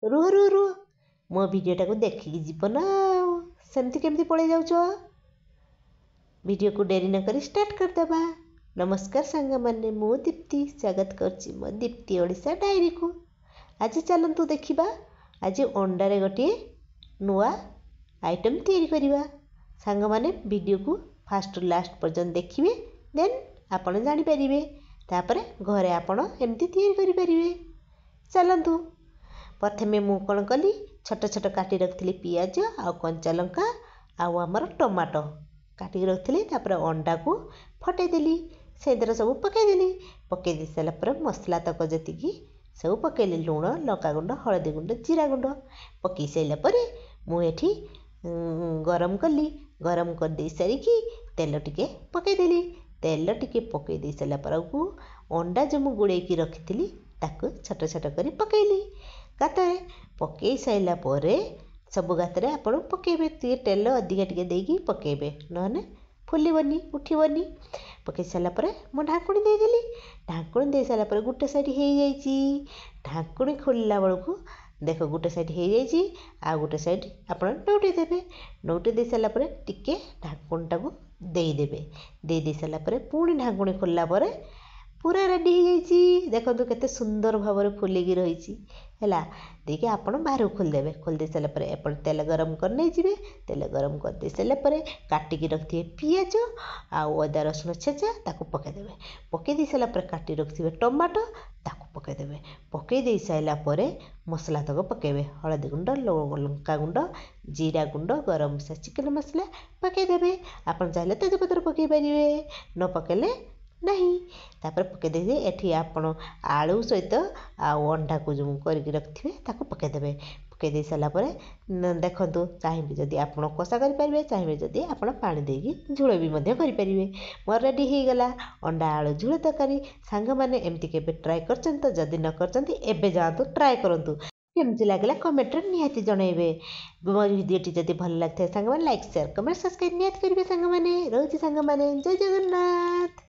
ରୁହ ରୁହ ରୁହ, ମୋ ଭିଡ଼ିଓଟାକୁ ଦେଖିକି ଯିବ ନା ଆଉ, ସେମିତି କେମିତି ପଳେଇ ଯାଉଛ? ଭିଡ଼ିଓକୁ ଡେରି ନ କରି ଷ୍ଟାର୍ଟ କରିଦେବା। ନମସ୍କାର ସାଙ୍ଗମାନେ, ମୁଁ ଦୀପ୍ତି ସ୍ୱାଗତ କରୁଛି ମୋ ଦୀପ୍ତି ଓଡ଼ିଶା ଡାଏରୀକୁ। ଆଜି ଚାଲନ୍ତୁ ଦେଖିବା, ଆଜି ଅଣ୍ଡାରେ ଗୋଟିଏ ନୂଆ ଆଇଟମ୍ ତିଆରି କରିବା। ସାଙ୍ଗମାନେ ଭିଡ଼ିଓକୁ ଫାଷ୍ଟରୁ ଲାଷ୍ଟ ପର୍ଯ୍ୟନ୍ତ ଦେଖିବେ, ଦେନ୍ ଆପଣ ଜାଣିପାରିବେ। ତାପରେ ଘରେ ଆପଣ ଏମିତି ତିଆରି କରିପାରିବେ। ଚାଲନ୍ତୁ। ପ୍ରଥମେ ମୁଁ କ'ଣ କଲି, ଛୋଟ ଛୋଟ କାଟି ରଖିଥିଲି ପିଆଜ ଆଉ କଞ୍ଚା ଲଙ୍କା ଆଉ ଆମର ଟମାଟୋ କାଟିକି ରଖିଥିଲି। ତାପରେ ଅଣ୍ଡାକୁ ଫଟେଇଦେଲି, ସେଇଥିରେ ସବୁ ପକାଇଦେଲି। ପକାଇ ଦେଇ ସାରିଲା ପରେ ମସଲା ତକ ଯେତିକି ସବୁ ପକାଇଲି, ଲୁଣ, ଲଙ୍କାଗୁଣ୍ଡ, ହଳଦୀ ଗୁଣ୍ଡ, ଜିରା ଗୁଣ୍ଡ ପକାଇ ସାରିଲା ପରେ ମୁଁ ଏଠି ଗରମ କଲି। ଗରମ କରିଦେଇ ସାରିକି ତେଲ ଟିକେ ପକାଇଦେଲି। ତେଲ ଟିକେ ପକାଇ ଦେଇ ସାରିଲା ପରକୁ ଅଣ୍ଡା ଯେଉଁ ମୁଁ ଗୋଳେଇକି ରଖିଥିଲି ତାକୁ ଛୋଟ ଛୋଟ କରି ପକାଇଲି ଗାତରେ। ପକାଇ ସାରିଲା ପରେ ସବୁ ଗାତରେ ଆପଣ ପକାଇବେ, ଟିକେ ତେଲ ଅଧିକା ଟିକେ ଦେଇକି ପକାଇବେ, ନହେଲେ ଫୁଲିବନି, ଉଠିବନି। ପକାଇ ସାରିଲା ପରେ ମୁଁ ଢାଙ୍କୁଣି ଦେଇଦେଲି। ଢାଙ୍କୁଣି ଦେଇ ସାରିଲା ପରେ ଗୋଟେ ସାଇଡ଼୍ ହେଇଯାଇଛି। ଢାଙ୍କୁଣି ଖୋଲିଲା ବେଳକୁ ଦେଖ ଗୋଟେ ସାଇଡ଼୍ ହେଇଯାଇଛି, ଆଉ ଗୋଟେ ସାଇଡ଼୍ ଆପଣ ନଉଟେଇ ଦେବେ। ନଉଟେଇ ଦେଇ ସାରିଲା ପରେ ଟିକେ ଢାଙ୍କୁଣିଟାକୁ ଦେଇଦେବେ। ଦେଇ ସାରିଲା ପରେ ପୁଣି ଢାଙ୍କୁଣି ଖୋଲିଲା ପରେ ପୁରା ରେଡ଼ି ହେଇଯାଇଛି। ଦେଖନ୍ତୁ କେତେ ସୁନ୍ଦର ଭାବରେ ଫୁଲିକି ରହିଛି ହେଲା। ଦେଇକି ଆପଣ ବାହାରକୁ ଖୋଲିଦେବେ। ଖୋଲିଦେଇ ସାରିଲା ପରେ ଏପଟେ ତେଲ ଗରମ କରି ନେଇଯିବେ। ତେଲ ଗରମ କରିଦେଇ ସାରିଲା ପରେ କାଟିକି ରଖିଥିବେ ପିଆଜ ଆଉ ଅଦା ରସୁଣ ଛେଚା ତାକୁ ପକାଇଦେବେ। ପକାଇ ଦେଇ ସାରିଲା ପରେ କାଟି ରଖିଥିବେ ଟମାଟୋ ତାକୁ ପକାଇଦେବେ। ପକାଇ ଦେଇ ସାରିଲା ପରେ ମସଲା ତକ ପକାଇବେ, ହଳଦୀ ଗୁଣ୍ଡ, ଲଙ୍କାଗୁଣ୍ଡ, ଜିରା ଗୁଣ୍ଡ, ଗରମ ମସଲା, ଚିକେନ୍ ମସଲା ପକାଇଦେବେ। ଆପଣ ଚାହିଁଲେ ତେଜପତ୍ର ପକାଇ ପାରିବେ, ନ ପକାଇଲେ ନାହିଁ। ତାପରେ ପକାଇ ଦେଇକି ଏଠି ଆପଣ ଆଳୁ ସହିତ ଆଉ ଅଣ୍ଡାକୁ ଯେଉଁ କରିକି ରଖିଥିବେ ତାକୁ ପକାଇଦେବେ। ପକାଇ ଦେଇ ସାରିଲା ପରେ ଦେଖନ୍ତୁ, ଚାହିଁବେ ଯଦି ଆପଣ କଷା କରିପାରିବେ, ଚାହିଁବେ ଯଦି ଆପଣ ପାଣି ଦେଇକି ଝୋଳ ବି ମଧ୍ୟ କରିପାରିବେ। ମୋର ରେଡ଼ି ହେଇଗଲା ଅଣ୍ଡା ଆଳୁ ଝୋଳ ତରକାରୀ। ସାଙ୍ଗମାନେ ଏମିତି କେବେ ଟ୍ରାଏ କରିଛନ୍ତି ତ? ଯଦି ନ କରିଛନ୍ତି ଏବେ ଯାଆନ୍ତୁ ଟ୍ରାଏ କରନ୍ତୁ। କେମିତି ଲାଗିଲା କମେଣ୍ଟରେ ନିହାତି ଜଣାଇବେ। ମୋ ଭିଡ଼ିଓଟି ଯଦି ଭଲ ଲାଗିଥାଏ ସାଙ୍ଗମାନେ ଲାଇକ୍, ସେୟାର, କମେଣ୍ଟ, ସବସ୍କ୍ରାଇବ୍ ନିହାତି କରିବେ ସାଙ୍ଗମାନେ। ରହୁଛି ସାଙ୍ଗମାନେ, ଜୟ ଜଗନ୍ନାଥ।